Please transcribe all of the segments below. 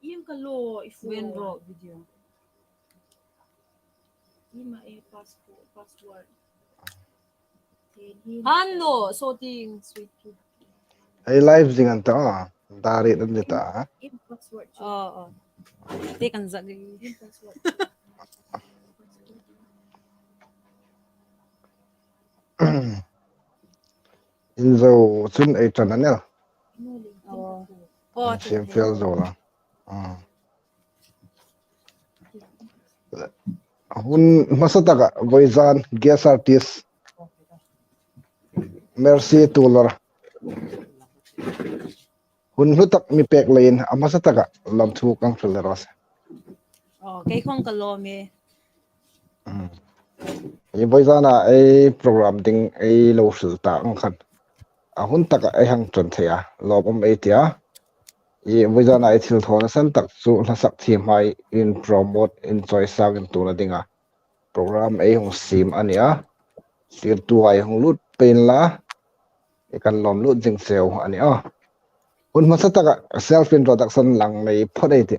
Iem kalo When ifo. raw video. Ima e password. Ano, so ting sweet tea. Ay live dengan ta. Dari dan dita. Im password. Oo. Di kan zagay. Im password. Inzo chun ay chananel. Inuli. Oo. Oh, Sim ting fel zo la. Hun masataka voizan guest artist Mercy Tular. Hun hutak mi pek lain amasataka lam thu kang fileros. Oh, kay kong kalome. Yi voizana ay program ding ay lo sil ta ang khan. Hun taka ay hang chon thaya lobom ay tia. Yi voizana ay thil thona san tak chu lasak thi mai in promote in choice sang tu na dinga. Program ay hong sim ania. Sir tu ay hong lut pen la. Ikan lom lut jing seo ania. Hun masataka self introduction lang nei phodai ti.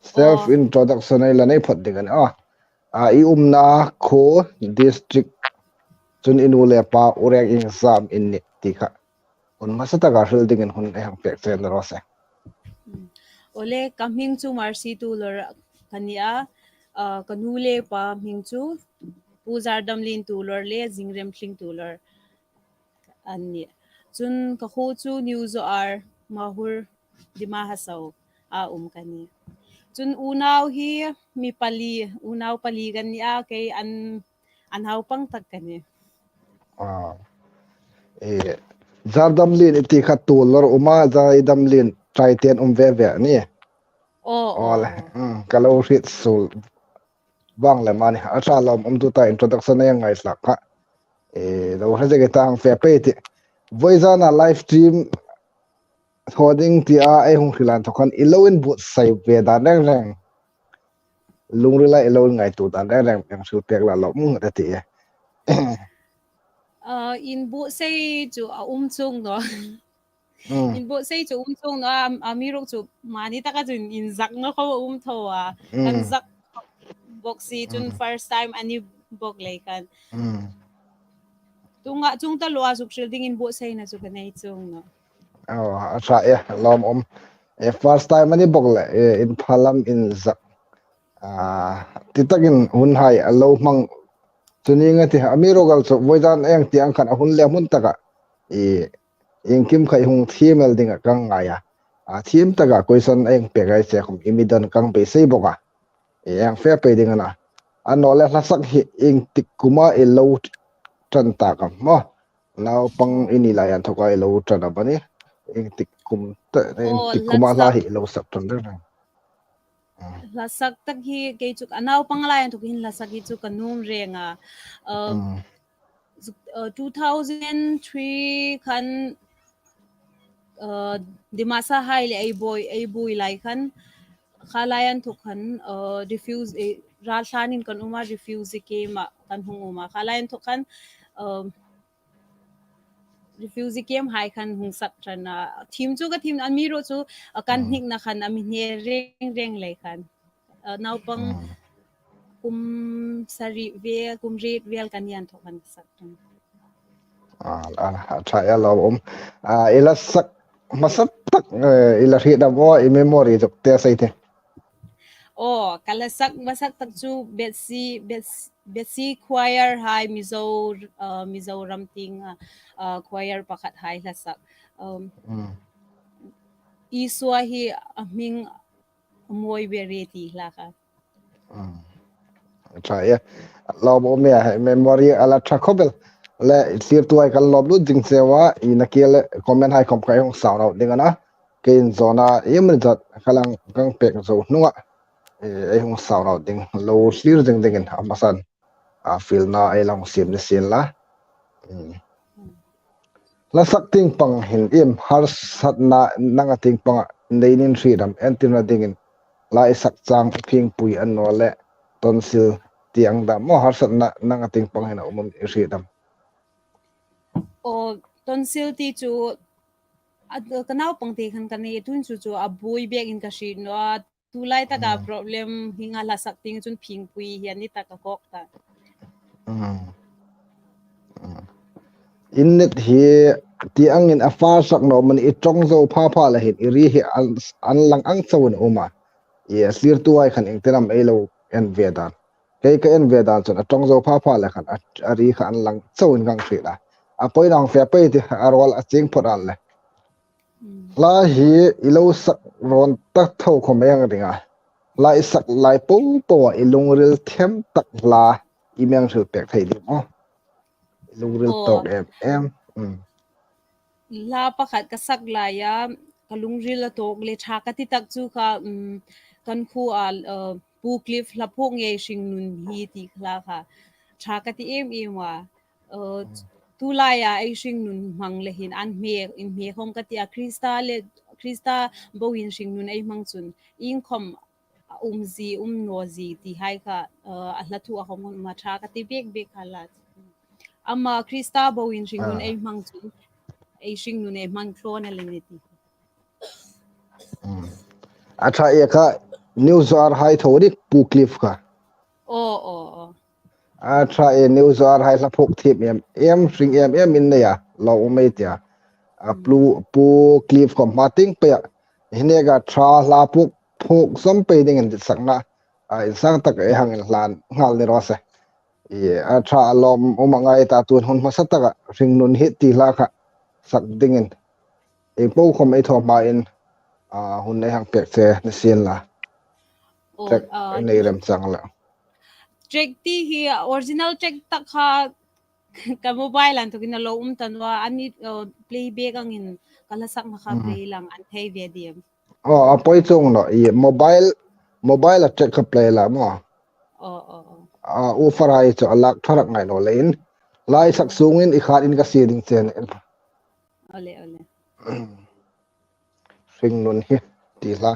Self introduction ay lanay phod dingan I umna kho district chun inule pa urek in sam in ti kha hun masataka hil dingin hun e hang pek chen rose Ole kaming chu Mercy Tular kania kanule pa ming chu Puzardam lin Tular le Zingrem Tling Tular. Ani. Chun kaho chu news ar mahur dimahasaw kani. Chun unaw hi mi pali unaw paligan niya kay anhaw pang tagkani. e zardam lin ti kha tulor uma zaidam lin trai ten ve ve ni ole kalau rit sul bang le mani acha lom tu ta introduction ay ngai slak kha lo ha je ta ang fe pe ti voizana live stream hoding ti ai hung khilan thokan iloin bu sai ve da reng reng lungri la ilon ngai tu da reng reng yang su pek la lo mu da ti In bu say chu chung no. In bu say chu chung no amirok chu mani taka chun in zak no ko tho kan zak boxi chun first time ani bok lai kan. Tunga chung ta lo asuk shielding in bu say na chu kanai chung no. Acha lom first time ani bok la in phalam in zak titakin hun hai alo mang chuni nga ti amiro gal so voidan eng ti ang khan hun le mun taka ing kim khai hung thimel dinga kang ngaya thim taka question eng pe gai che khum imidon kang pe sei boka eng fe pe dinga na anole lasak hi ing tik kuma e lo tran ta kam mo naw pang ini la yan thoka e lo tran abani ing tik kum ta ing tik kuma la hi lo sak tran der lasak tak hi kay chuk anaw pangalayan to hin lasak hi chuk kanum renga 2003 kan dimasa hai le ay boy lai kan khalayan to kan refuse rasanin kan uma refuse ke ma kan hunguma khalayan to kan refuse kem hai kan hung sak trana team chu ka team amiro chu kan hnik na khan ami ne reng reng lai kan naw pang kum sari ve kum red vel kan yan to kan sak trana tha ya lo ila sak masat tak ila ri da bo I memory jok te sai te kalasak masak tak chu Betsy choir hai Mizoram ting choir pakat hai lasak iswa hi aming moy bereti laka tha ya lo bo me memory ala tha khobel le sir tu ai kal lob lu jing sewa ina kele comment hai kom kai hong sound out dingana kein zona yemri jat kalang kang pek zo nuwa ai hong sound out ding lo sir jing dingin amasan feel na ai lang sim ni sin la la sak ting pang hin im har sat na nanga ting pang neinin freedom entina dingin la isak chang phing pui an no le tonsil tiang da mo har sat na nanga ting pang hin umum freedom tonsil ti chu kanau pangte khan kan e tun chu a boi bek in ka shi no tu lai ta ka problem hinga la sak ting chun phing pui hian ni ta ka kok ta innet hi ti angin a far sak no man I tong zo pha la hit I ri hi an lang ang chawin uma I asir tu ai khan engteram elo en vedan cái en vedan chon a tong zo pha la khan a ri kha an lang chawin gang thri la a poi nang fe pe ti a rol a ching phot al le la hi ilo sak ron tak tho khomeng ringa lai sak lai pung po ilung ril them tak la imeng thil pek thei di mo ilung ril tok em la pakhat ka sak la ya kalung ril la tok le tha ka ti tak chu kha kan khu a pu cliff la phok nge sing nun hi ti khla kha tha ka ti em wa tu la ya ai sing nun mang le hin an me in me khom ka ti a krista bo in sing nun ai mang chun in khom zi no zi ti hai kha a hla thu a khom ma tha ka ti bek khala ama krista bo in sing nun ai mang chun ai sing nun ai mang thlo na le ni ti acha eka news ar hai thori pu cliff ka o acha e news ar hai la phok thip em ring em in ne ya lo me tia a pu cliff ko mating pe hinega tra la puk phok som pe ding in sakna a sang tak e hang lan ngal ni ro se e acha lom umangai ta tun hun ma sataka ring nun hi ti la kha sak ding in e po khom e tho ma in hun nei hang pek che ni sin la tek nei rem chang la check ti hi original check tak kha ka mobile an to kin lo tanwa ani playback ang in kala sak ma kha play lang an thei ve dim apoi chung no i mobile a check ka play la mo u farai cho alak tharak ngai no lein lai sak sungin I khat in ka siding chen ole ring nun hi ti la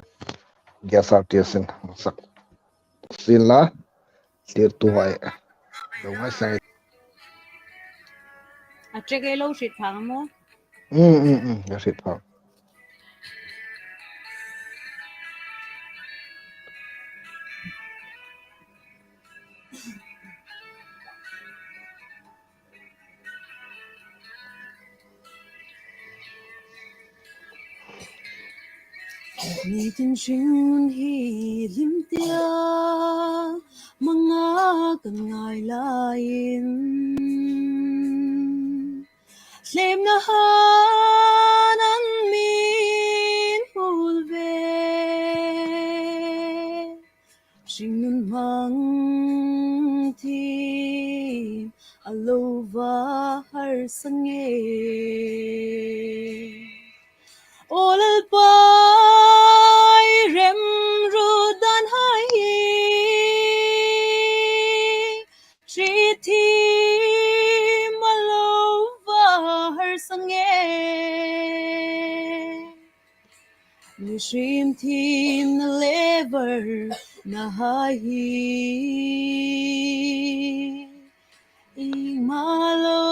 gyasar tiesin sak sin la tir tu hai lo ngai sai a check e lo shit phang mo ya rit pa ni tin sing hi lim tia mga kan ngai lain Lem na hanan min hulve Shinun mang ti alova har sange Olal pai rem rudan hai Shiti malova har sange Nishim tim na lever na hai Imalo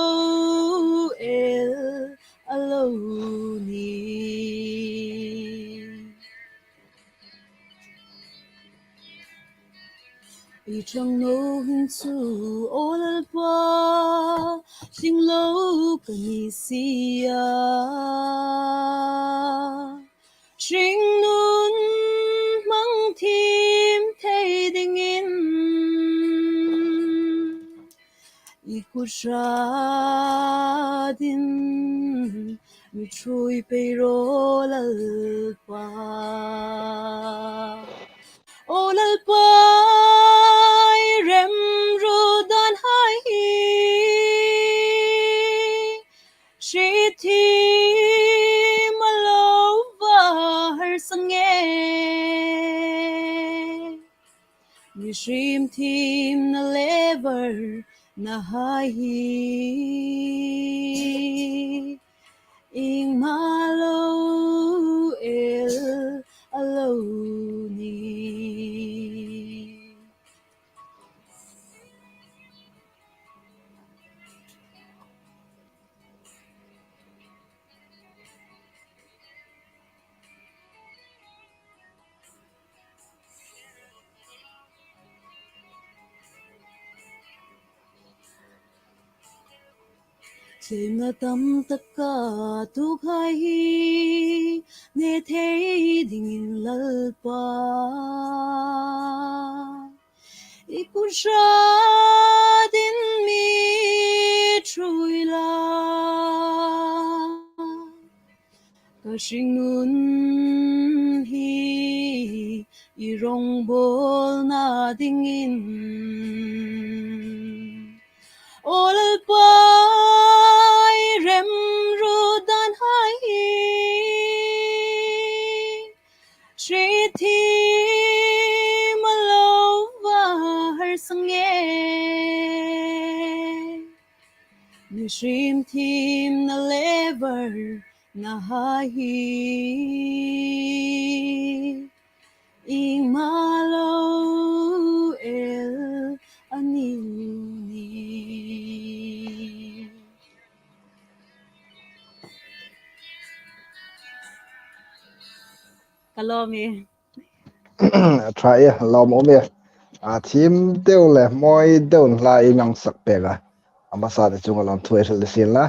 el aloni Ichang no hinsu olal pa Sing lo kanisia Sing nun mang tim thay ding in Ikushadin mi trui peirol alpa Olalpa rem rudan hai Shiti malova har sange Nishim tim na lever na hai Ing malo el aloni thêm là tâm tất cả tu khai hi nghe thấy đình lal pa ikusha din mi trui la Kashingun hi irong bol na dingin Olal pai rem rudan hai Shrithi malova har sange Nishrim tim na lever na hai Ing malo el anini Kalome try lom ome team deu le moi deu la imang sak pega amasa de chung lom thoi sel sin la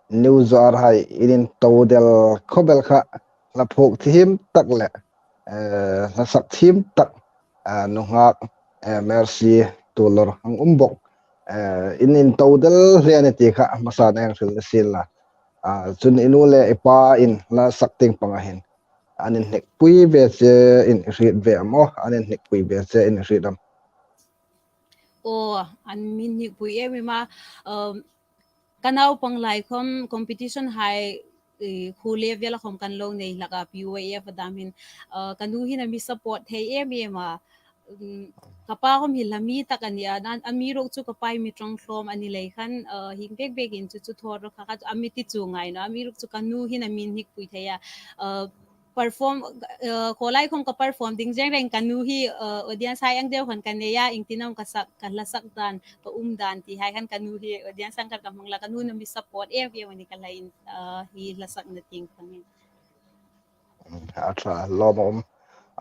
new zar hai in todel khobel kha la phok team tak le la sak team tak no nga merci dollar ang umbok in todel reality kha amasa na ang sel sin la chun inule ipa in la sak ting pangahin anin nek pui ve che in rit ve mo anin nek pui ve che in rit am o an min ni pui e ma kanau pang lai khom competition hai khu level khom kan lo nei laka PUAF damin kanu hin mi support thei ma kapa khom hilami takania nan amiro chu kapai mi trong khom ani lei khan hing bek bek in chu thor kha kha amiti chu ngai na amiro chu kanu hin min hik pui theya perform kolai khom ka perform ding jeng reng kanu hi audience hai ang deu khan kaneya ingtinam ka sak kalasak dan ka dan ti hai khan kanu hi audience sang kan kamang la kanu na mi support e wani kalain hi lasak na ting pangin atra lomom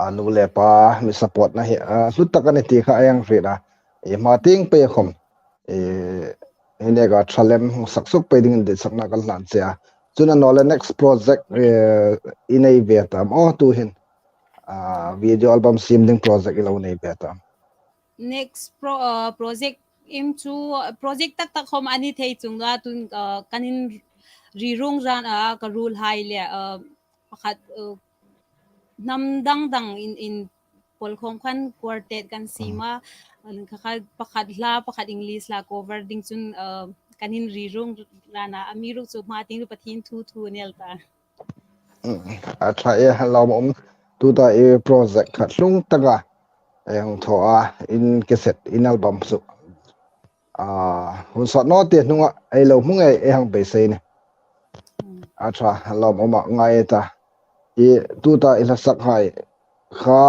anu le pa mi support na hi lutakani ti kha ayang rida e mating pe khom e ene ga thalem saksuk pe ding de sakna kal lan cha chuna nole next project inei vetam o tu hin video album simding project ilo nei vetam next project into project tak tak khom ani thei chunga tun kanin rirung ran ka rule hai le pakhat namdang dang in polkhom khan quartet kan sima pakhat la pakhat english la cover ding chun kanin rirung rana amiru chu ma ting pathin thu thu nel ta atra e lomom tu ta e project khat lung taga hong thoa in cassette in album su hun sot no te nunga ai lo mung ai hang be sei ne atra lom oma ngai ta e tu ta ila sak hai kha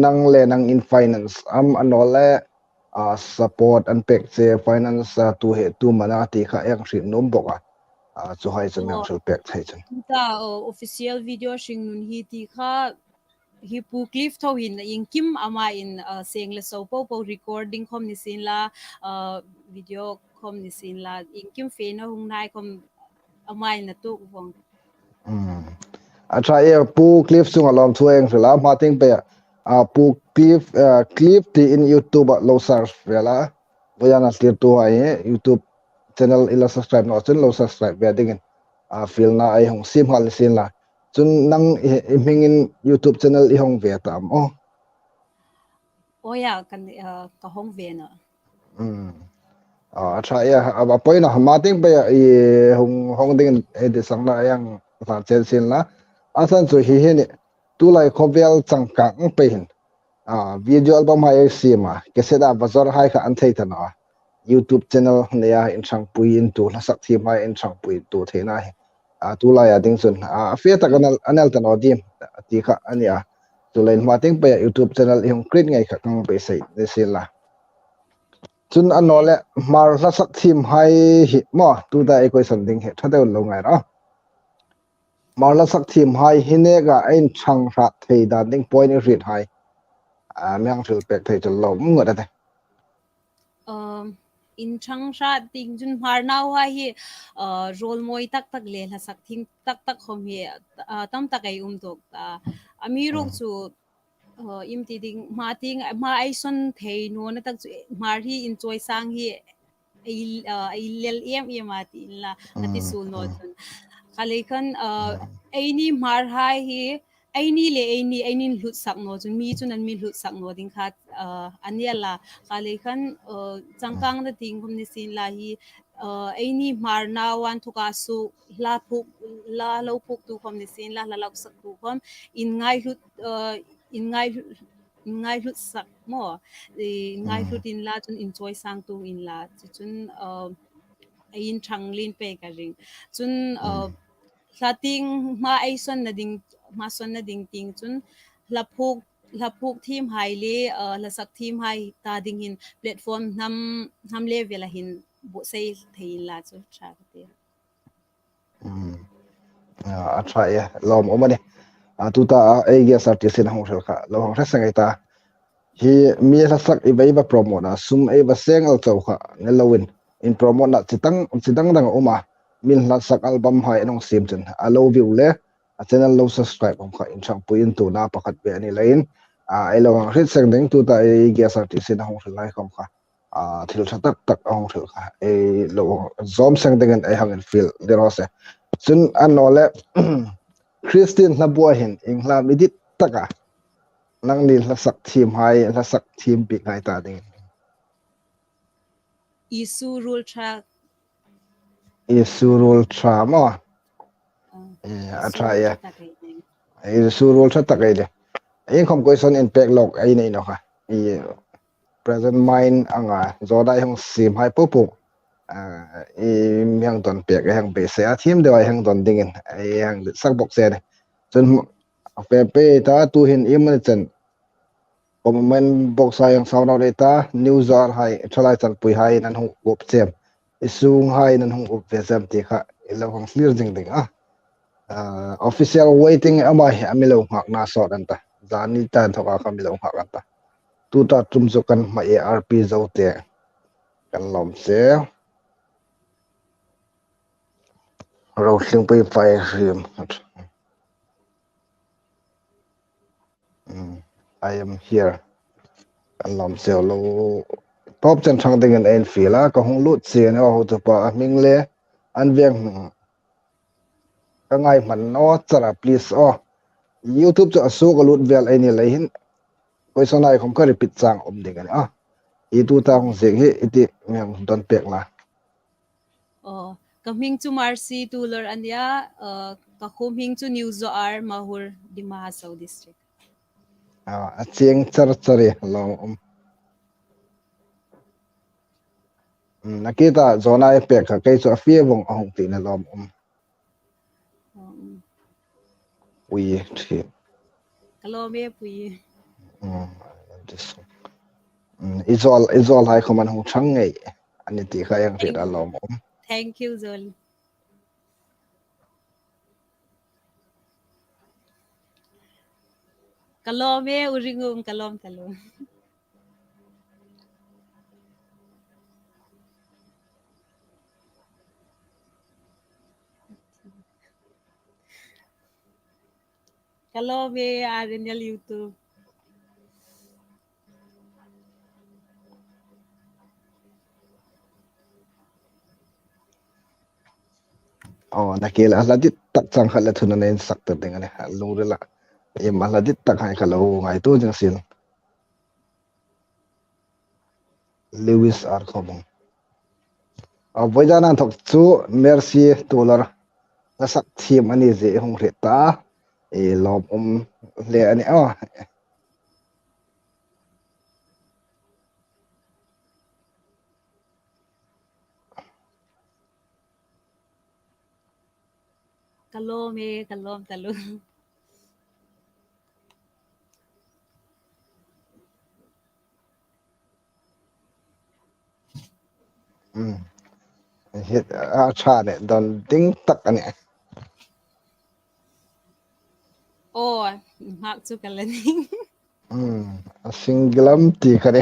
nang le nang in finance anole support and pek che finance tu he tu mana ti kha ek rin nom boka chu hai chu nang shel pek thai chen ta official video shing nun hi ti kha hi pu clip tho hin in kim ama in seng le so po po recording khom ni sin la video khom ni sin la in kim fe na hung nai khom ama in tu wong atra e pu clip sunga lom thueng rela mating pe pu clip ti in youtube lo search vela boyana stir tu ai youtube channel ila subscribe no chen lo subscribe ve dingin fil na ai hong sim hal sin la chun nang hingin youtube channel i hong ve tam oya kan ka hong ve na atra e aba poina mating pe i hong ding e de sangna yang ta chen sin la asan chu hi he ni tu lai khovel changkang pe hin video album hai sima keseda bazar hai kha an thei thana youtube channel neya in chang pui in tu la sak thi mai in chang pui tu thena hi tu la ya ding sun fe ta kanal anel tan odim ti kha ania tu len ma ting pe youtube channel i hong crit ngai kha kang pe sei de sila chun anole mar la sak thim hai hi mo tu da e koi san ding he thadeu lo ngai ra marla sak thim hai hine ga ein chang ra thei da ding point rit hai myang thil pek thei chol lo ngod ate in chang sha ting jun mar nau ha hi rol moi tak tak le la sak thing tak tak khom hi tam tak ai tok ta ami rok chu im ti ding ma ting ma ai son thei no na tak chu mar hi in choi sang hi ai lel em ma ti la ati sul no chun khale khan ai ni mar hai hi ai ni le ai ni hlut sak no chun mi chun an mi hlut sak no ding khat ania la khale khan changkang da ting hom ni sin la hi ai ni mar na wan thuka su la phuk la lo phuk tu khom ni sin la lak sak tu khom in ngai hlut in ngai hlut sak mo ngai hlut in la chun enjoy sang tu in la chun in thang lin pe ka ring chun lating ma ai son na ding ma son na ding ting chun lapuk team hai le la sak team hai ta ding hin platform nam level hin bo sei thein la chu tra te a try ya lom omani tu ta ai ge sarti sin hong thel kha lo hong thang ai ta hi mi la sak i bai ba promo na sum ai ba seng al chau kha ne lowin in promo na chitang dang oma min la sak album hai nong sim chen a lo view le a channel lo subscribe om kha in chang puin tu na pakhat be ani lain ai lo hong hrit sang ding tu ta ai ge sarti sin hong thel lai khom kha thil tha tak hong thel kha ai lo zom sang ding ai hang in feel der ose chun an no le Christian na bua hin ingla midit taka nang ni la sak thim hai la sak thim pi ngai ta ding isu rule tra isurul trama a try ya isurul tha tak ai de ai khom question impact log ai nei no kha i present mind anga zodai hong sim hai pu pu i myang ton pek hang be se a thim de ai hang ton ding in ai hang sak bok se ne chun pe ta tu hin im ne chen comment box hai yang sound out data news ar hai thalai chan pui hai nan hu gop chem isung hai nan hu gop ve jam ti kha ilo hong clear ding ding official waiting amai amilo ngak na so dan ta zani tan thoka kamilo ngak an ta tu ta tum zo kan ma arp zo te kan lom se ro hling pui pai rim I am here kan lom se lo pop chan thang ding an en fila ka hong lut se na ho to pa ming le an veng ka ngai man no chara please YouTube cho asu ka lut vel ai ni lai hin koi sonai khom ka repeat chang om ding ani i tu ta hong se hi iti mem don pek la coming to Marcy to lor ania ka coming to New Zoar Mahur di Mahasau district a cheng chare long nakita zona e pek ka kai chu a fie wong ahong ti na lom ui thi kalome pui izol hai khoman hong thang ngei ani ti kha yang ri da lom thank you Zol kalome uringum kalom kalome arenal YouTube nakela aladit tak chang khala thuna nen sak ta ding ani lungre la em aladit tak hai khala ngai tu jang sil Lewis ar khomong boyana thok chu mercy tolar la sak thim ani je hong re ta e lom le ani kalome kalom hit a cha ne don ding tak ani mak chu kalani a singlam ti khare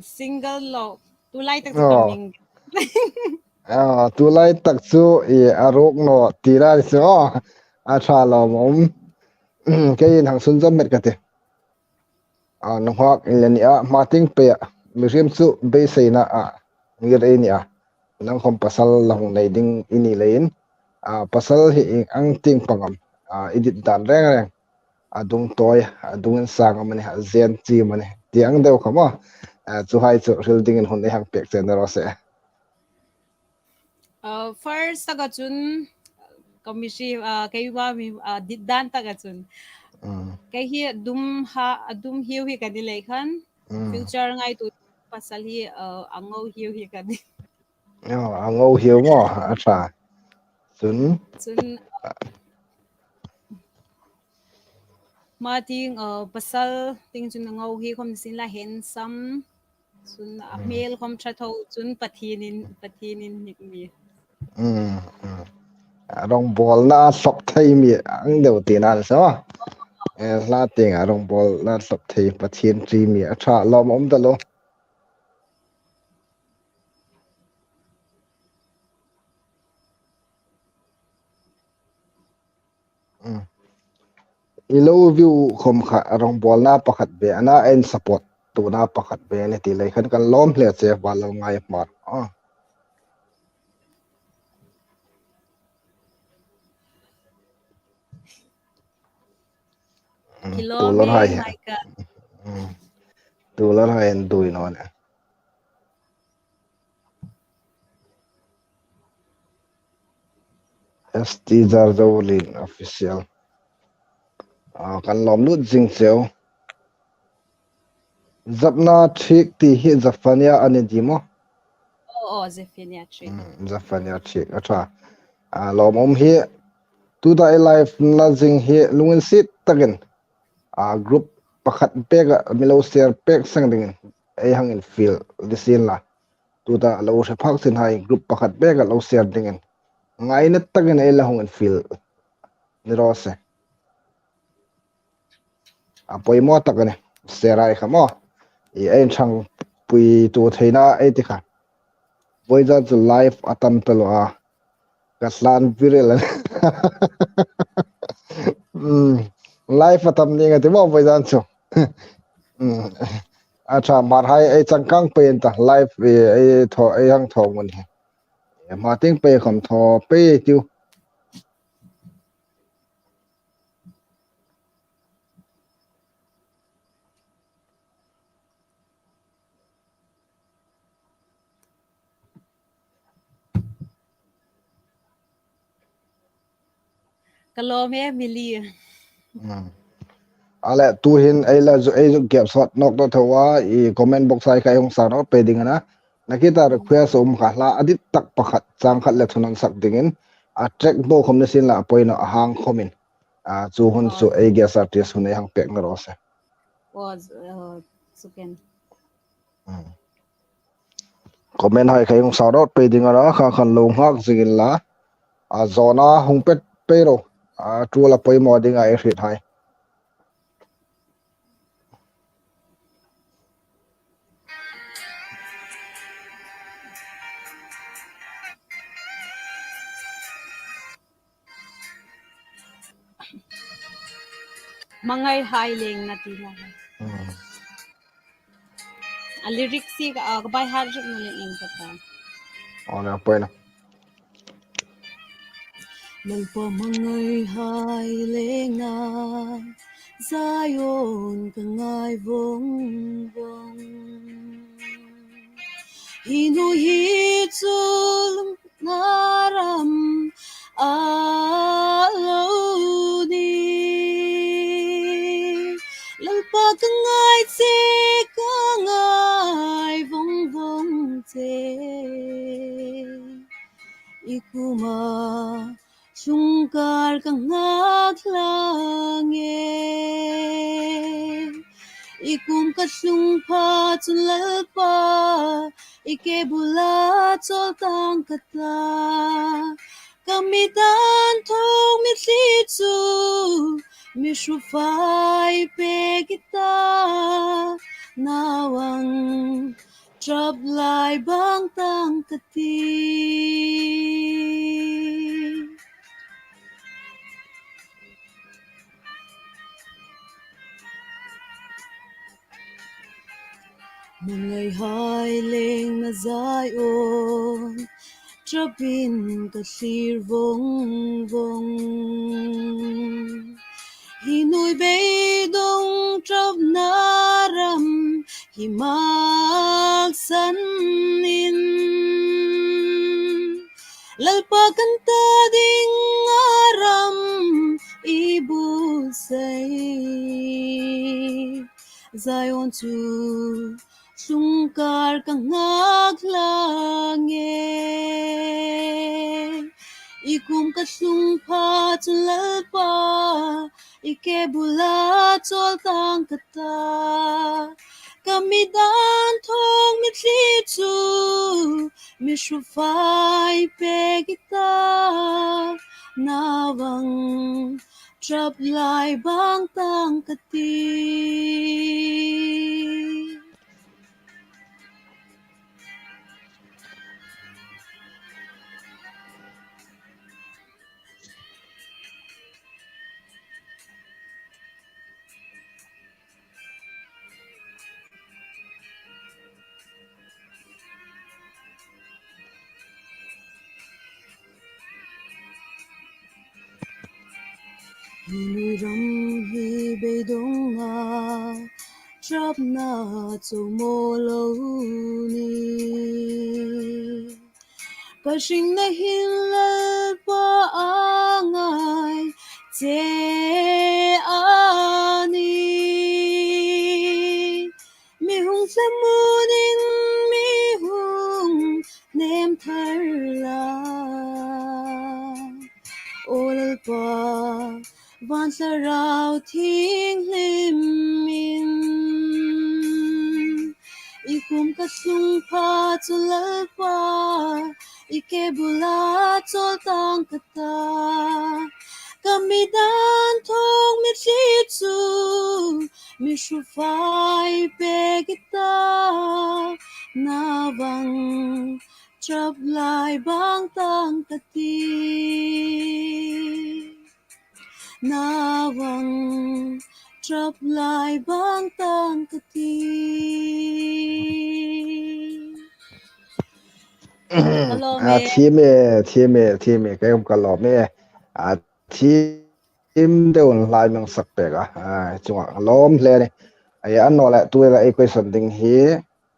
single lo tu lai tak Ờ. kaming tu lai tak chu arok no tira so a tha lo mom ke in hang sun jam met ka te no hak in ya mating pe mi rim chu be seina a ngir e ni a nang khom pasal lang nei ding ini lein pasal hi ang ting pangam edit dan reng reng adung toy adung sang amani ha zen chi mani tiang deu khama chu hai chu ril ding in hon hang pek chen ro se first taga chun komisi kai wa mi dan taga chun kai hi dum hiu hi kan le khan future ngai tu pasal hi angau hiu hi kan angau hiu mo a tha chun chun ma ting pasal ting chun angau hi khom sin la handsome chun male khom tha tho chun pathinin mi rong bol na sop thai mi ang deu ti na so la ting rong bol na sop thai pathian tri mi a tha lom om da lo I love you khom kha rong bol na pakhat be ana en support tu na pakhat be ne ti lai khan kan lom hle che ba lo ngai mar tu lo hai ngai ka tu lo hai en dui no ne ST Zarjolin official kan lom lut jing cheu zapna thik ti hi zafania ani dimo Zephania Tree zafania thik atha lom om hi tu da life na jing hi lungin sit takin group pakhat pega milo share pek sang ding ai hangin feel disin la tu da lo se phak sin hai group pakhat pega lo share ding ngai na takin ai la hongin feel ni ro se poi mo takane serai khamo I ein thang pui tu theina ai ti kha boiza chu life atam talo kaslan virel life atam ni ngati mo boiza chu acha mar hai ai changkang pen ta life ai tho ai hang tho mun he ma ting pe khom tho pe tu kalome mili ale tu hin ai la ju gap shot nok to thowa I comment box ai kai hong sa no pe ding na nakita request kha la adit tak pakhat chang khat le thunan sak dingin track bo khom ne sin la poina hang khomin chu hun chu ai gas artist hun hang pek na ro se was suken comment hai kai hong sa ro pe ding ra kha khan lo hak jigin la zona hung pet pe ro tu la poi mo ding ai hrit hai mangai hai leng na ti la lyrics si by heart no le ing kata ona poina lalpa mangai hai leng na Zion kangai vong vong hinu hi chul naram aloni lalpa kangai che kangai vong vong che ikuma sungkar kangak lange ikum kasungpa tunlalpa ike bula toltang kata kamitan thong mitlitu mishufai pe kita nawang trap lai bang tang kati Ngay hai leng na zai on trapin ka sir vong vong Hinui bay dong trap naram himak san in lalpakan ta ding aram ibu say Zion tu sungkar kang ngaglange ikum ka sungpa tulalpa ike bulat sol tang kata kami dan thong mi tu mi shufai pe kita nawang trap lai bang tang kati Ram hi be dong na trap na to mo lo ni Kashing na hilal pa angay te ani Mihung sa muning mihung nem tharla Olal pa van sa rao ting lim min Ikum kasung pa tulal pa Ike bulat sol tang kata Kami dan tong mi tu Mi shufai pe kita Nabang trap lai bang tang kati Nawang trap lai bang tang kati Hello me team cái ông cái lọ mẹ team đều lại mang sắc bè cả chung lom le này ai ăn nó lại tôi là equation ding hi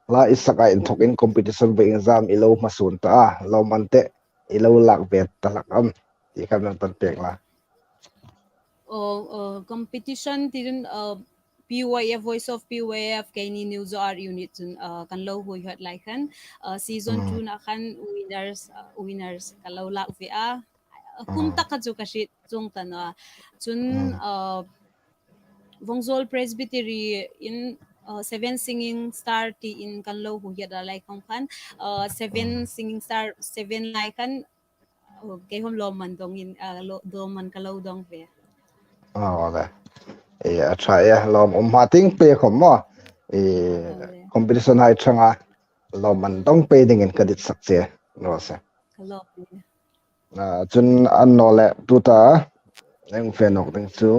la isaka in thok in competition ve exam ilo masun ta lo mante ilo lak vet talak thì kan nan tan pek la competition tin PYF Voice of PYF kaini news ar unit kan lo hui hat like kan season 2 na kan winners kalau lak ve kum tak ka chu ka shit chung tan chun Vongzol Presbytery in 7 singing star ti in kan lo hu ya like kan 7 singing star 7 like kan kay hom lo man dong in do man kalaw dong ve okay try lom ma ting pe khom mo competition hai changa lo man dong pe ding in kadit sakche no se kalaw chun an no le tu ta eng fe nok ding chu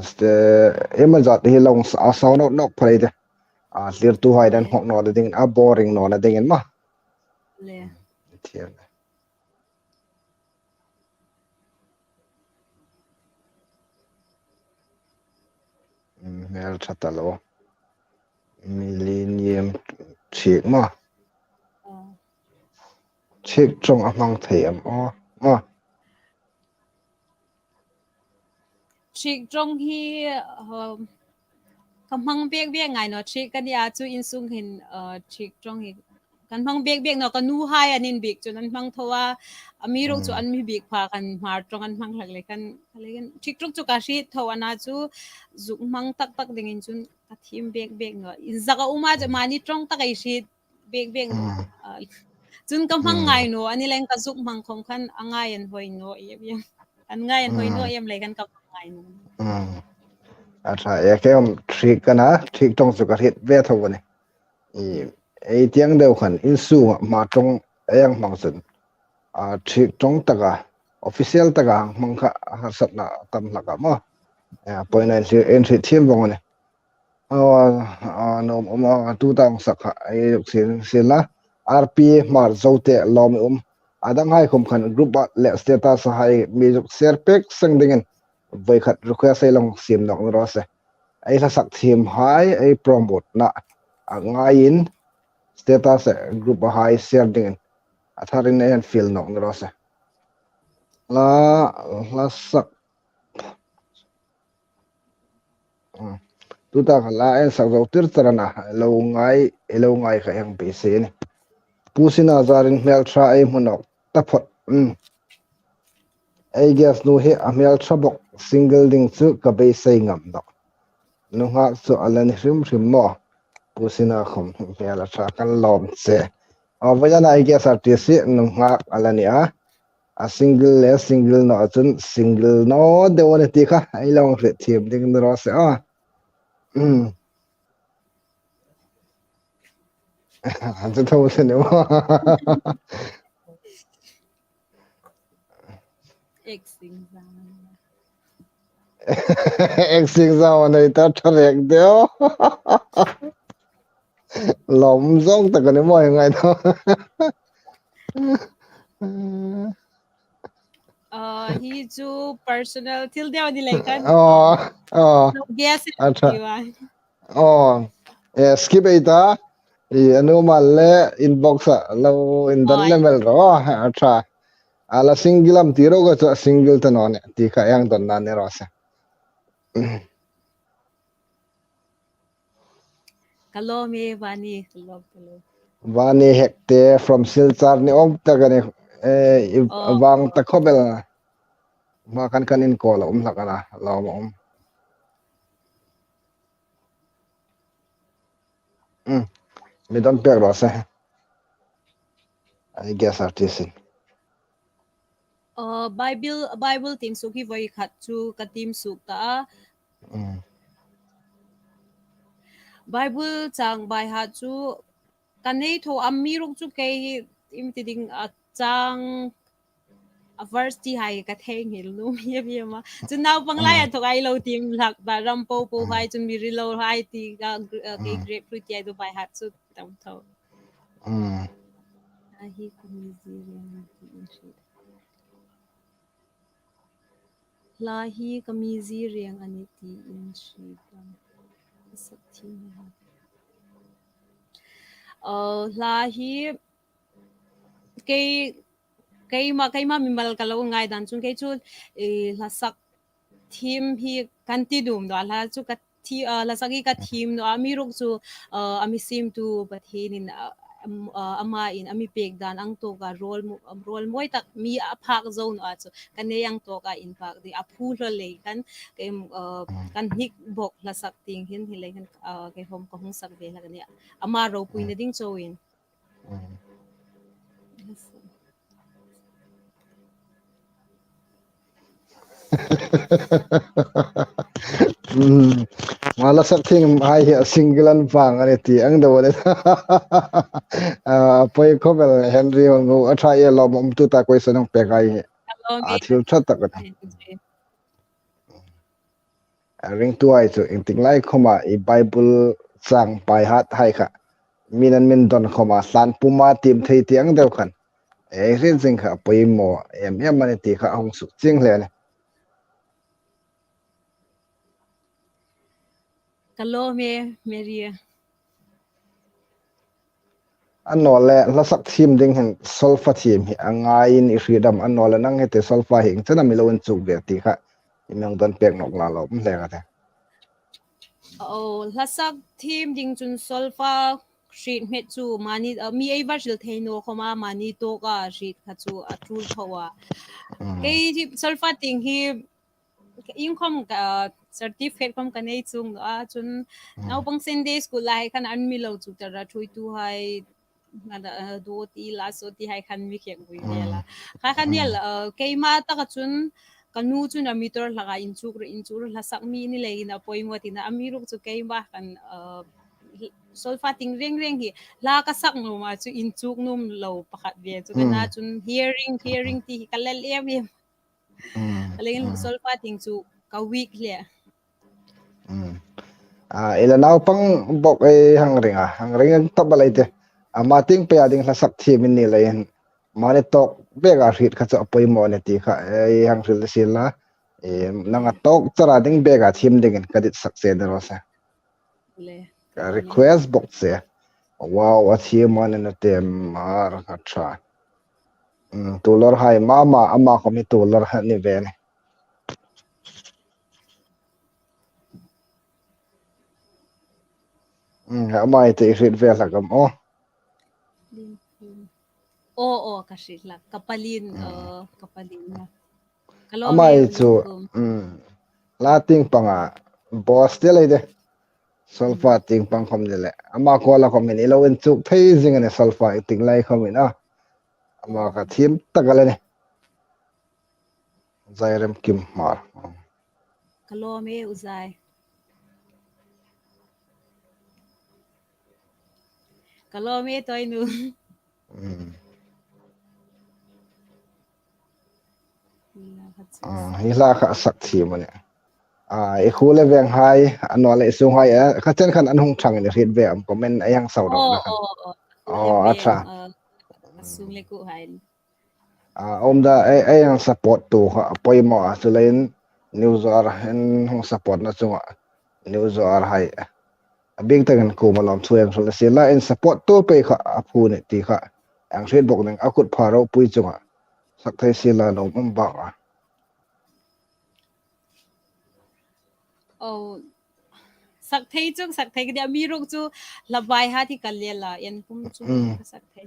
ste emazat hi long sao no nok phai de lir tu hai dan hok no ding a boring no na ding in ma le thiam mel chatalo millennium chik ma chik trong amang theiam chik trong hi kamang bek bek ngai no chik kan ya chu in sung hin chik trong hi kan mang bek bek no kan nu hai anin bek chu nan mang thowa amiro chu an mi bek pha kan mar trong an mang lag le kan chik trong chu ka shi thowa na chu zu mang tak tak ding in chun ka thim bek bek no in zaga uma ja mani trong tak ai shi bek bek no chun kamang ngai no ani leng ka zuk mang khom khan angai an hoi no yem an ngai an hoi no yem le kan ka ngai no acha cái om trick kana trick trong su ka hit ve tho ne ei tiang deuh khan in su ma tong ayang mangsun trick trong taka official taka mangkha hasat na tam laka ma point entry thim bong ne nom tu tang sakha ai sin la rp mar zote lom adang hai khum khan group le status hai mi share pek sang dingen voi khat request ai long sim nok ro se ai la sak thim hai ai promote na ngai in status group hai share dingen atharin ai feel nok ro se la sak tu ta la en sak zo tir tarana lo ngai kha yang pe se ni pusina zarin mel tra ai munok ta phot ai gas nu he amel thabok single ding chu ka be sei ngam dok nu nga chu alani hrim mo pusina khom mel tra kan lom se avajana ai gas artist nu nga alani a single no chun single no de one ti kha ai long re thim ding ro se chu tho se ne exing exing sao này ta trek deo lom zong ta cái mọi ngày đó hi chu personal til deu ni lai kan no guess acha you skip ita anu malle inbox lo indan level ro acha ala single am tiro ga single ta no ne ti kha yang don na ne ro se kalo me vani kalo vani hekte from silchar ni om ta ga ne wang ta khobel ma kan in call lakana law mi don pek ro se I guess artist bible team su ki voi khat chu ka team su ta bible chang bai ha chu kanei tho ammi ruk chu ke im ti ding chang a verse ti hai ka theng hil lu ye ma chu naw pang lai tho ai lo team lak ba ram po hai chun mi ri lo hai ti ka ke great fruit ye do bai ha chu tam tho hi lahi kamizi riang aniti in shritam sakthi lahi kai ma mimal kalo ngai dan chung kai chu la sak thim hi kanti dum do la chu ka thi la sagi ka thim no ami ruk chu ami sim tu pathin ama in ami pek dan ang to ka role moi tak mi a phak zone a chu kan yang to ka in phak di a phu le kan kan hik bok la sak ting hin hi le kan ke hom ko hung sak ve la kan ama ro puin ding chowin mala sak thing hai single an pang ani ti ang do le poi khobel henry ngo atha ye lo mom tu ta question pe kai thil that tak ring tu ai chu ting lai khoma I bible chang pai hat hai kha min don khoma san puma tim thei tiang deu khan rin jing kha poi mo em ani ti kha hong su ching le ne kalo me meria anole la sak thim ding hen solfa thim hi angai in I freedom anole nang hete solfa hi chana milon chu ve ti kha imang don pek nok la lo hle ga the la sak thim ding chun solfa sheet met chu mani mi ai versil theino khoma mani to ka sheet kha chu atul thowa ke solfa ting hi income ka certificate kom ka nei chung chun naw pang sunday school lai kan an mi lo chu tara thui tu hai do ti la so ti hai khan mi khek bui la kha khan yel ke ma ta ka chun kanu chu na mitor laga inchuk la sakmi ni le na poimo tina amiruk chu keima kan solfa ting reng hi la ka sak no ma chu inchuk num lo pakhat ve chu kana chun hearing ti kalal em kaleng solfa ting chu ka week le ila naw pang bok hang ring tab balai te amating pe ading la sak thi min ni lain mane tok bega hrit kha cha poimo ne ti kha hang ril sila nanga tok chara ding bega thim ding kadit sak se dero sa le request box se wow a thi mane na te mar kha tra tular hai mama ama ko mi tular ha ni ve ne amai te hrit ve la kam o kashi la kapalin na kalo amai me chu lating panga boss te le de sulfa ting pang khom de le ama ko la khom ni lo en chuk thei jing ne sulfa ting lai khom ina ama ka thim takale ne zairem kim mar kalo me uzai kalo me toy nu hila kha sak thi mane e khule veng hai anole sung hai kha chen khan an hung thang ni rit ve am comment ayang sau dok na khan acha asung le ku hai omda ayang support tu kha poimo a chulain news ar hen hung support na chunga news ar hai abing tagan ko malom thueng thol sila in support to pe kha aphu ne ti kha ang rit bok nang akut pharo pui chunga sak thai sila no ba sak thei cái mi ruk chu labai ha thì kalela en kum chu sak thei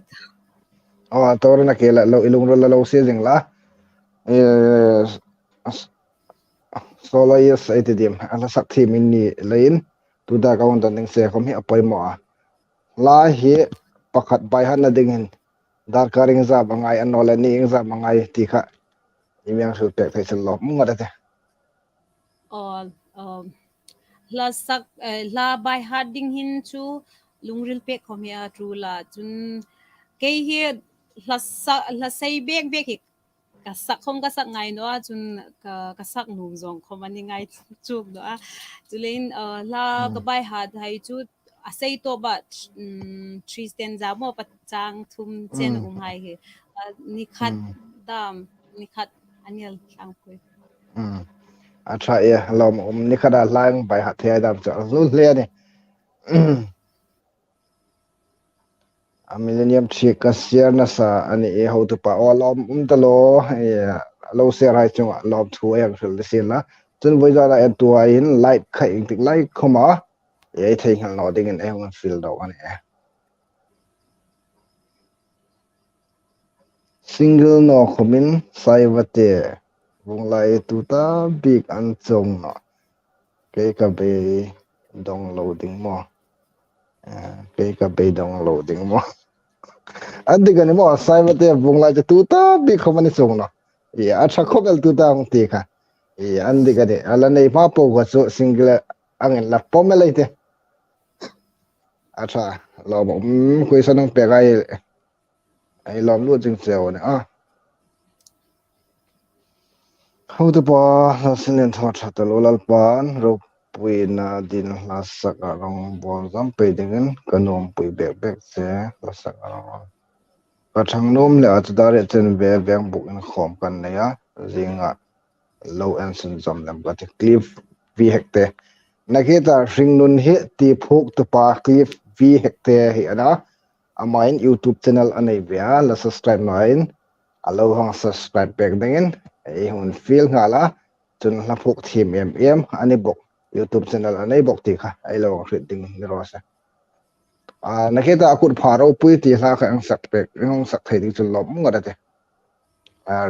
tor na kela lo ilung ro lo se jing la solo yes ai ti dim ala sak thi min ni lein tu da ka on ding se khom hi apoi mo la hi pakhat bai han na ding hin dar ka ring za bangai anole ni ing za bangai ti kha imyang su pek thai sel lo mu ngada te la sak la bai ha ding hin chu lungril pe khomia tru la chun ke hi la sei bek hi ka sak khom ka sak ngai no chun ka sak nu zong khom ani ngai chuk do chulein la ka bai ha hai chu asai to ba three stanza mo pa chang thum chen hai he nikhat dam nikhat anial tang pui acha e lom ni khada lang bai ha the dam cha lu hle ni a millennium tree ka siar na sa ani e ho tu pa olom ta lo lo se rai chung lom thu yang thul de sin la chun voi da en tu in light khai tik light khoma e thei hal no ding in e hon feel do ani single no khomin sai wate wong lai tu ta big an chong no ke ka be dong loading mo ke ka be dong loading mo andi gani mo sai wate wong lai tu ta big khomani chong no ya acha khobel tu ta ong ti kha ya andi gani ala nei ma po go so single angin la pomelaite acha lo mo question ang pe gai ai lom lu jing cheo ne how to pa sinen thot thata lo lal pan ro pui na din la sak arong bol gam pe dingen kanom pui bek se la sak arong ka thang nom le at dare chen ve veng buk in khom kan ne ya zinga low and sun zom lam ka te clip vi hekte naketa ring nun he ti phuk tu pa clip vi hekte hi ana amain youtube channel anei bia la subscribe noin alo hong subscribe pek dingen ei hun feel ngala chun la phuk thim ani bok youtube channel anei bok ti kha ai lo ding ni ro sa naketa akut pharo pui ti la kha ang sak pek hong sak thei ding chun lom ngada te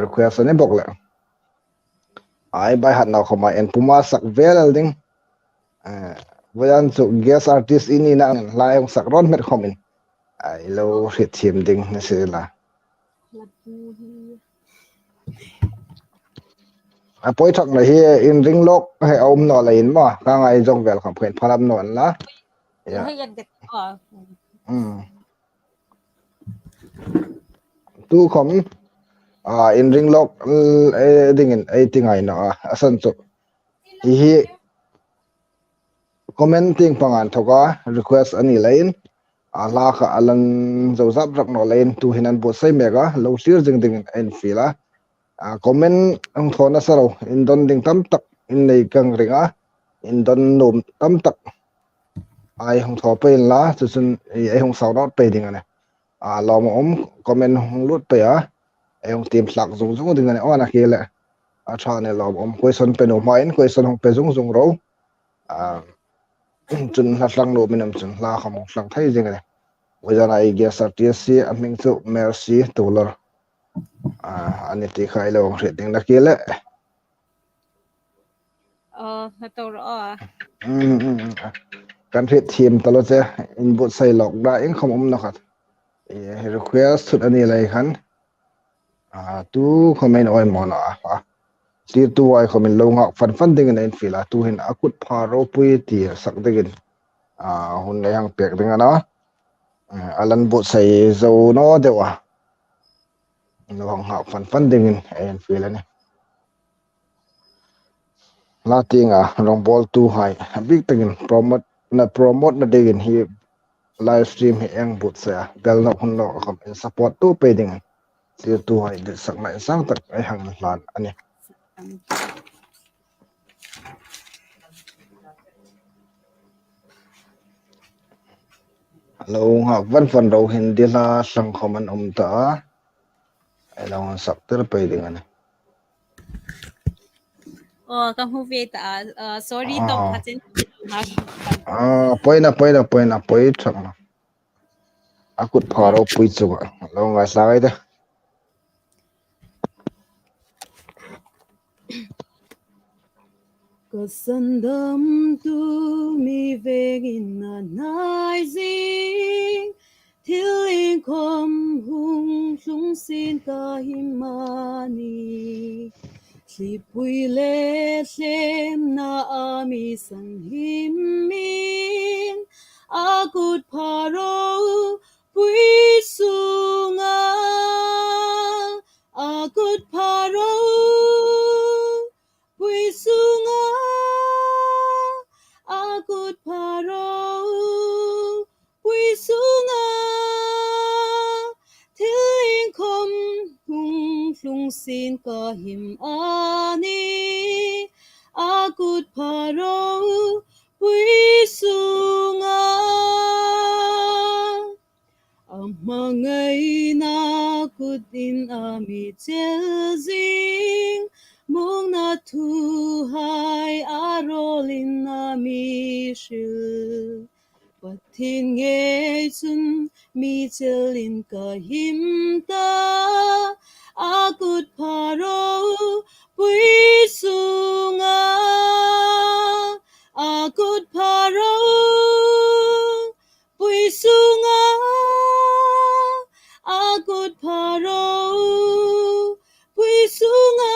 request ani bok la ai bai hat na khoma en puma sak vel ding voyan chu guest artist ini na la hong sak ron met khomin ai lo hrit thim ding na se la poi thak na hi in ring lok he om no la in ma ka ngai jong vel kham khen phalam non la ya hay yan ka tu khom in ring lok ding in ai tingai na asan chu hi commenting pangan thoka request ani lain ala kha alan zo zap rak no lain tu hinan bo sai mega lo sir jing ding en fila comment ang thona saro in don ding tam tak in nei kang ringa in don nom tam tak ai hong tho pe la chu chun ai hong sau not pe ding ane lo mo comment hong lut pe ai hong tim sak zung zung ding ane ona ke le tha ne lo question pe no main question hong pe zung zung ro chun la tlang no minam chun la kham tlang thai jing ane wajana ai ge sartsc aming chu mercy tular ani ti khai lo ding na ke le na to ro kan ri thim talo che in bu sai lok da ing khom na khat request thut ani lai khan tu comment oi mon ti tu ai comment lo nga fan ding na in fila tu hin akut pharo pui ti sak degin hun le yang pek ding ana alan bu sai zo no dewa lo nga fan ding in fila ni la tinga rong bol tu hai big tagin promote na degin hi live stream hi eng but sa bel no hun no kham support tu pe ding ti tu hai de sak na sang tak ai hang lan ani lo nga van ro hin de la sang khoman ta ai lo sak ter pe ding ani ka hu ve ta sorry to khachen poina poi thak na akut pharo pui chu lo nga sai da kasandam tu mi vegin na naizing thiling khom hung hlung sin ka himani si pui le hlem na ami sang himmin akut pharo pui sunga akut pharo pui sunga akut pharo pui sunga thiling khom hung hlung sin ka him ani akut pharo pui sunga amangai na kutin ami chezing mong na thu hai arolin ami shil pathin nge chun mi chelin ka himta akut pharo pui sunga akut pharo pui sunga akut pharo pui sunga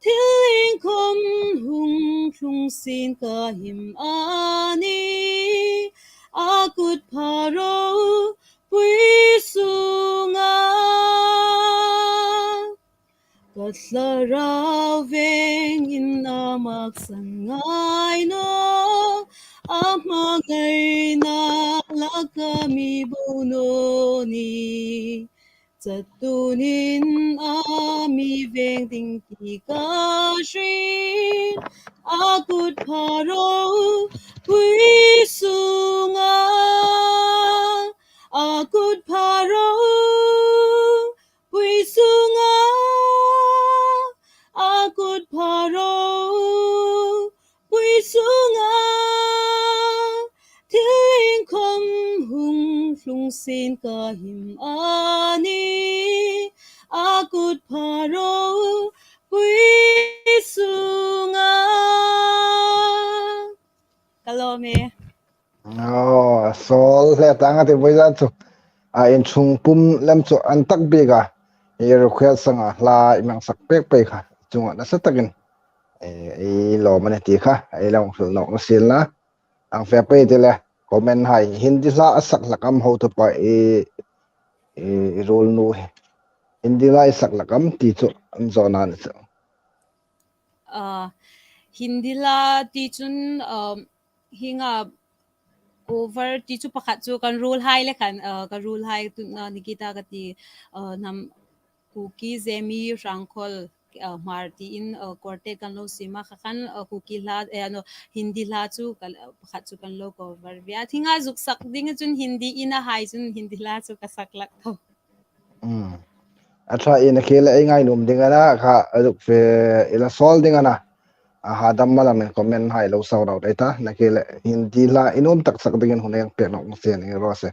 thiling khom hung hlung sin ka him ani akut pharo pui sunga katlaraw veng in amak sangai no amagay na lakami bunoni Chatunin ami veng ting tikashin akut pharo pui sunga akut pharo pui sunga akut pharo pui sunga thiling khom hung hlung sin ka him ani akut pharo pui sunga kalome sol le tanga te boy za chu in chung pum lam chu an tak be ga ye request sanga la imang sak pek pe kha chunga na sa takin ai lo man ti kha ai long sul nok na sil na ang fe pe te le comment hai hindi la asak lakam ho to pa role nu hindi la asak lakam ti chu an zona na chu hindi la ti chun hinga over ti chu pakhat chu kan rule high le kan ka rule high tu nikita ka ti nam cookie zemi rangkol marti in korte kan lo sima khakan cookie la ano hindi la chu pakhat chu kan lo cover bia thinga juk sak ding chun hindi ina high chun hindi la chu ka sak lak tho acha ina khela ai ngai num dinga na kha aduk fe ila sol dinga na ha dam malam comment hai lo sau rau dai ta na khela hindi la inom tak sak dingin huneng pe nok se ni ro se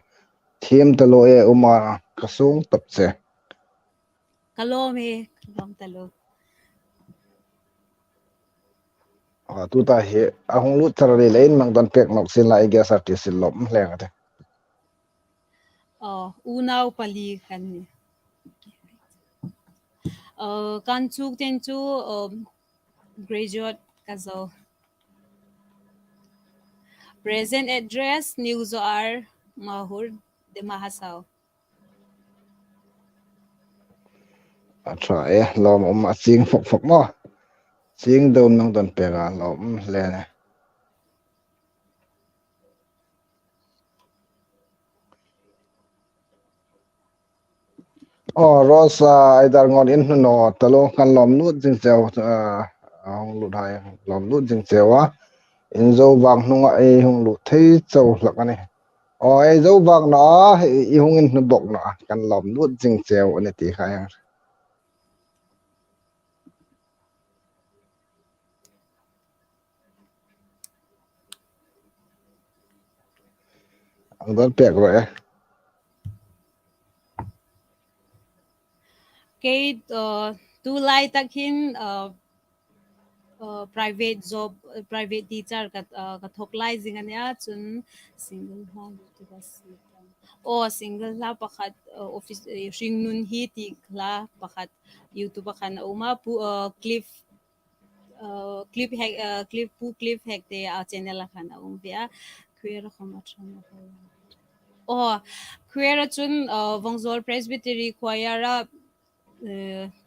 thiem ta lo e uma kasung tap se kalom talo tu ta he ahong lu charari lein mang don pek nok sin la ige sa ti sil lom leng ate unaw pali kan ni kan chuk ten chu graduate kazo present address New Zoar Mahur de Mahasaw acha lom aching phok mo ching don mang don peka lom le ne rosa idar ngon in no talo kan lom nu jing cheu hong lu dai lom nu jing chewa in zo bang nunga hong lu thei cheu lak ani zo bang na i hong in nu bok na kan lom nu jing cheu ani ti khai ang don pek rồi kay tu lai takhin private job private teacher ka thok lai jingania chun single ha single la pakhat office ring nun hi ti la pakhat youtube khan uma pu clip hack te channel khan bia queer khoma chana queer chun Vongzol Presbytery choir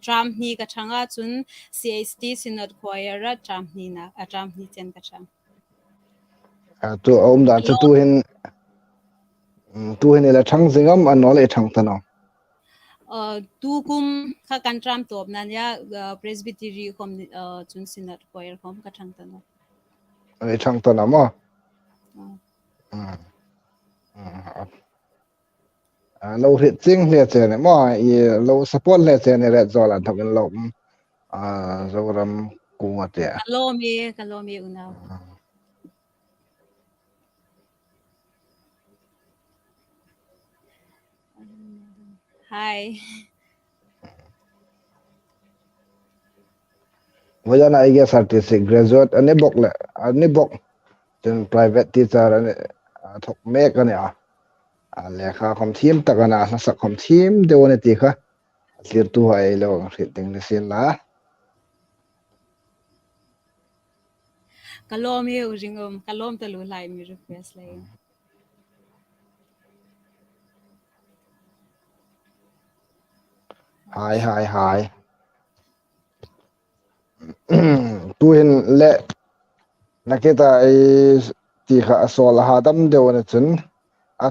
tram ni ka thanga chun CST Synod choir tram ni chen ka chang tu om dan chu tu hin la thang jingam an no le thang tano tu kum kha kan tram top nan ya Presbytery khom chun Synod choir khom ka thang tano le thang tano mo lo hit ching le che ne mo lo support le che ne re zo la thak lo zo ram ku nga te kalomi unaw hi wajana ige certificate graduate ane bok chen private teacher ane thok mek ane le kha khom thim takana na sak khom thim de one ti kha clear tu hai lo riting le sin la kalomi uringom kalom talu lai mi request lai hai tu hin le naketa ti kha asol ha dam de one chun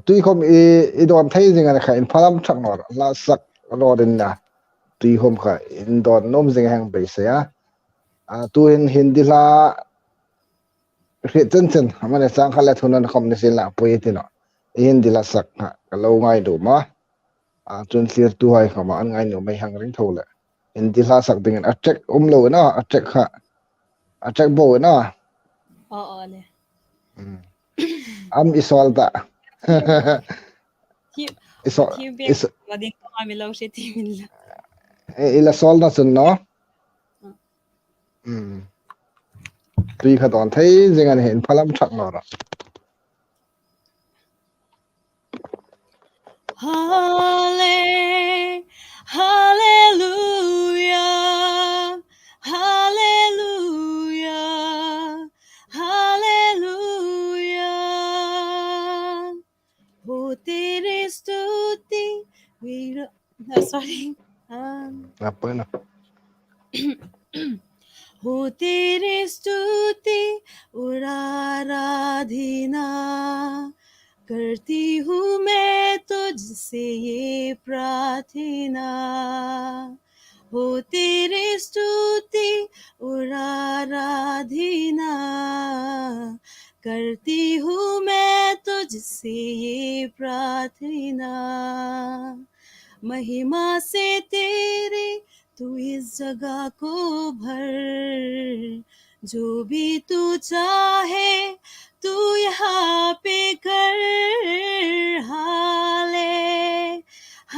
tui khom i don thai jinga kha in phalam thak nor la sak rodin na tui khom kha in don nom jing hang be se tu hin hindi la ri chen amane chang khala thunan khom ni sin la pui ti no hindi la sak ka lo ngai du ma chun clear tu hai khama an ngai no mai hang ring thole hindi la sak ding a check lo na a check kha a check bo na le am isol ta isol wading ko kami law si timin la ila sol na chun no tui kha don thai jingan hen phalam thak no ra hallelujah sorry. Apa na? हो तेरी स्तुति और आराधना करती हूँ मैं तुझसे ये प्रार्थना हो तेरी स्तुति और आराधना करती हूँ मैं तुझसे ये प्रार्थना महिमा से तेरे तू इस जगह को भर जो भी तू चाहे तू यहाँ पे कर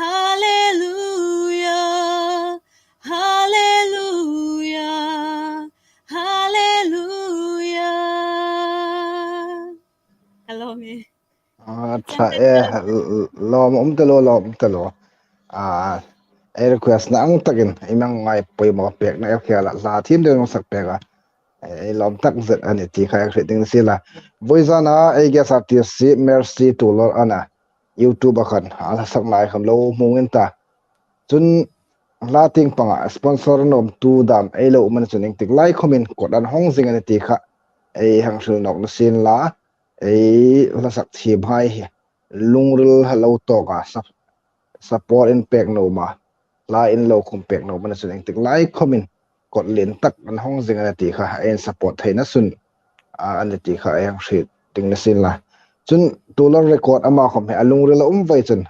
hallelujah hallelujah hallelujah hello me Tra lom talo. Ai request na ang takin imang ngai poi mo pek na kya la thim de no sak peka. Ai lom tak zet ani ti kha creating sila. Voice na ai ga sa ti si mercy to lor ana. YouTube akan ala sak nai kham lo mungin ta. Chun lating panga sponsor nom tu dam ai lo man chuning tik lai comment ko dan hong jing ani ti kha. Ai hang sul nok na sin la ai la sak thi bhai lungril hello to ka support in pek no ma la in lo khum pek no man chuning tik lai comment ko len tak an hong jing ani ti kha en support thaina sun ani ti kha ai hang shit ting na sin la chun tular record ama khom he alungril vai chun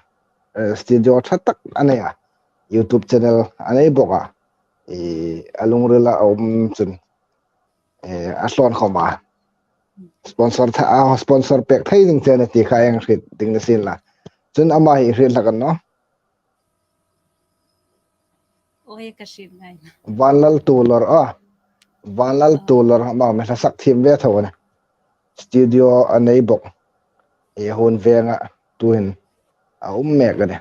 studio thatak anaya YouTube channel anei boka alungrila chun aslon khoma sponsor pek thai ding chen ti khaeng rit ding na sin la chun ama hi rit lakan no okay kashib ngai vanlal tulor ama me sak thim ve thawne studio anei bok hon venga tuin me ga ne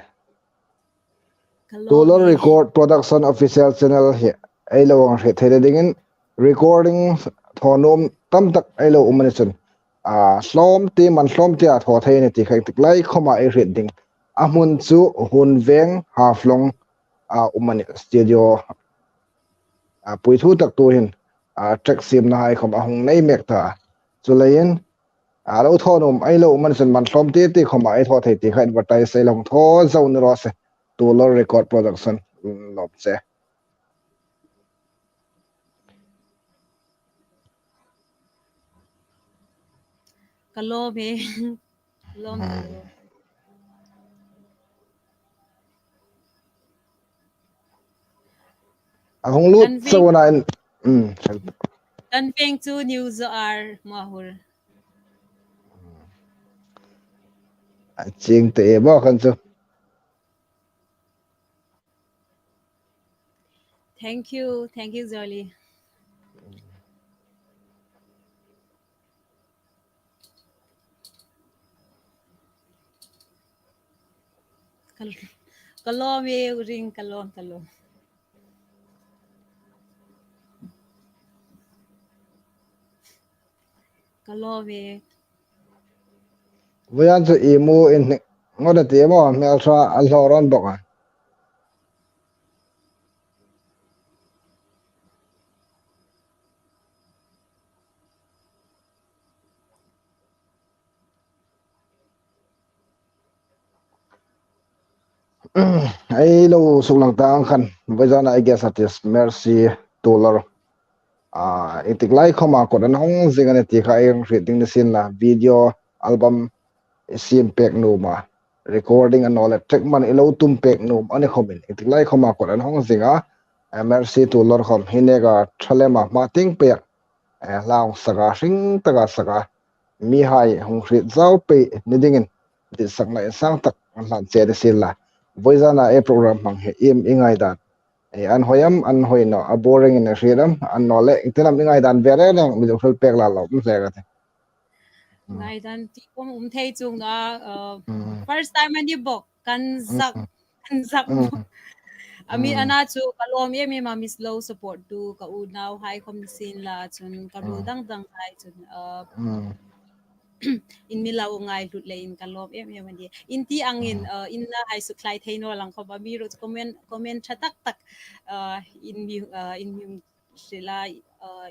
Tulor Record Production Official Channel hi ai lo ang he thede dingin recording thonom tam tak ai lo umanichun slom ti man slom ti a tho thai ni ti khai tik lai khoma ai red ding a mun chu hun veng half long umani studio pui thu tak tu hin track sim na hai khom ahung nei mek ta chulain lo thonom ai lo umanichun man slom ti khoma ai tho thai ti khai advertise sai long tho zone ro se Tulor Record Production lop che Kalo me lom kalo ahong lut sawana in dan peng chu news are mahur ching te bo kan chu thank you Zoli kalo me ring kalo me wayan chu imu in ngoda te mo mel tra alhoron boka ai lo sulang tang khan wayan I guess at is mercy Tulor itik lai khoma ko dan hong jingane ti kha ang reading the sin la video album sim pek no ma recording and all that track man ilo tum pek no ani khomin itik lai khoma ko dan hong jinga mercy Tulor khom hinega thalema ma ting pek lao saga hring taga saga mi hai hong ri zau pe nidingin di sakna sang tak lan che de sila voizana e program mang he im ingai dan an hoyam an hoino a boring in a shedam an nole itinam ingai dan vere nang mi khol pek la lo mse ga ngai dan ti kom thei chung na first time ani bok kan zak ami ana chu kalom ye mi ma miss low support tu ka u now high kom sin la chun ka ru dang hai chun in milaw ngai lut le in kalop em mani in ti angin in la hai su klai theino lang kho ba mi ro comment chatak tak in yung sila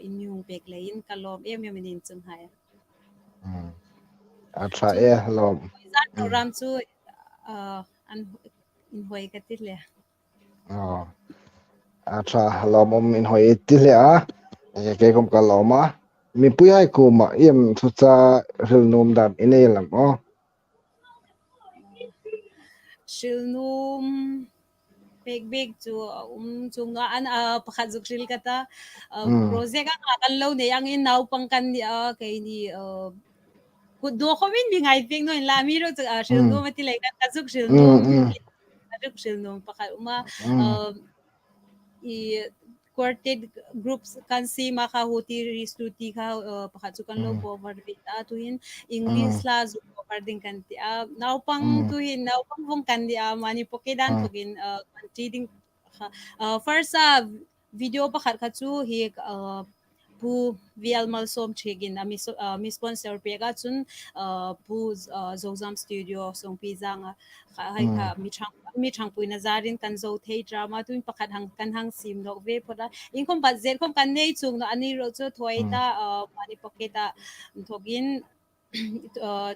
in yung pek le in kalop em mani in chung hai acha e lom zan program chu an in hoi ka ti le acha lom in hoi ti le a ke kom ka loma mi pui hai ku ma em thu cha ril nom dam ine lam shilnum big chu chung an pakhat zuk shil kata project ang kan lo ne ang in naw pang kan ke ni do khomin bi ngai pek no in la mi ro shilnum ati lai kan zuk shilnum pakhat uma i quartet groups kan si makahuti ristuti ka pakhat chu kan lo cover bita tuin English la zu cover din kan ti naw pang tuin naw pang vong kan di mani pokedan pagin country ding first video pakhat ka chu hi pu VL Malsom chegin mi sponsor pega chun pu Zozam studio song pizang hai ka mi chang pui na zarin kan zo thei drama tuin pakhat hang sim no ve poda in kom budget kom kan nei chung no ani ro chu thoi ta mani poketa thogin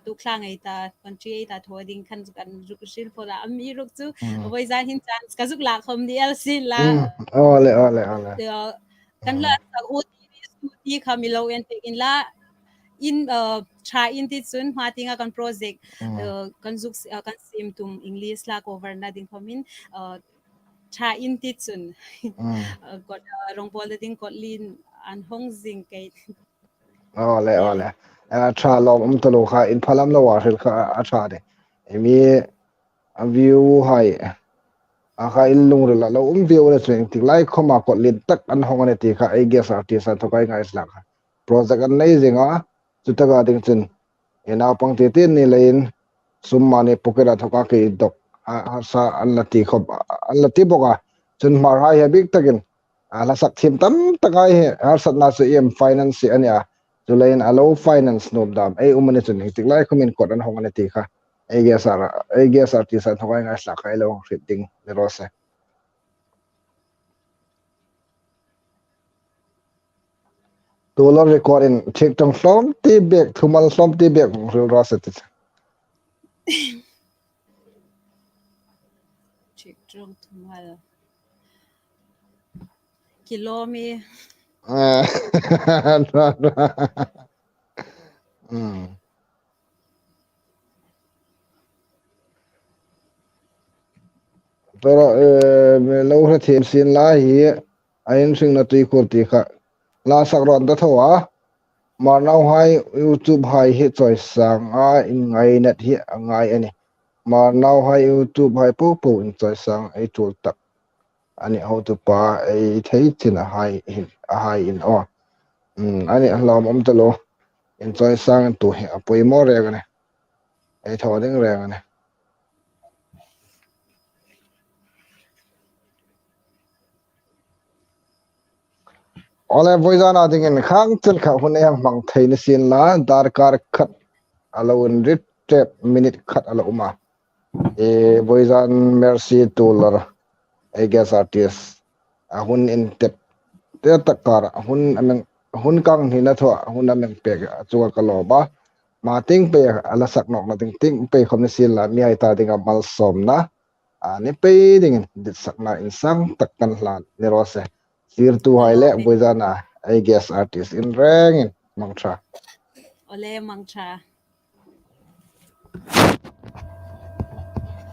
tu klang ai ta country ai ta thoi ding kan sil poda ami ro chu voi zan hin chance ka zuk la khom di el sin la ole kan la ti khamilo en in la in try in ti chun ma tinga kan project kan zuk kan sim tum English la cover na din komin try in ti chun got rong pol ding got lin an hong jing kai ole acha lom to lo kha in phalam lo wa hil kha acha de emi view hai kha in lung la lo view la cheng ti lai khoma ko lin tak an hong ne ti kha ai guest artist an thokai ngai isla kha project an nei zinga chutaga ding chun ena pang te tin ni lein summa ne pokera thoka ke dok sa an lati khob an lati boka chun mar hai big takin ala sak thim tam takai he har satna se em finance ania chulain alo finance nom dam ei umane chun tik lai khumin kot an hong ne ti kha ei guest artist an thokai ngai isla kha lo fitting le rose dollar recording check tong flom ti bek thumal flom ti bek ril rose ti check trong thumal kilomi pero lo ra thim sin la hi ain sing na tui kur ti kha la sak ron da thowa mar nau hai YouTube hai hi choi sang in ngai net hi ngai ani mar nau hai YouTube hai pu in choi sang ai tul tak ani how to pa ai thei chin hai in ani hlom to lo in choi sang tu he apoi mo re ga ne ai tho ding re ga ne ole voizana dingin khang chil kha hun em mang thein sin la dar kar khat alo in rit tep minute khat alo uma voizan merci tolar I guess artist hun in tep te takar hun kang ni na tho hun ameng pe chu ka lo ba ma ting pe ala sak nok na ting pe khom ni sin la mi ai ta dinga mal som na ani pe ding dit sak na in sang tak kan hlan ni ro se sir tu hai le boizana I guess artist in reng in mangtra ole mangcha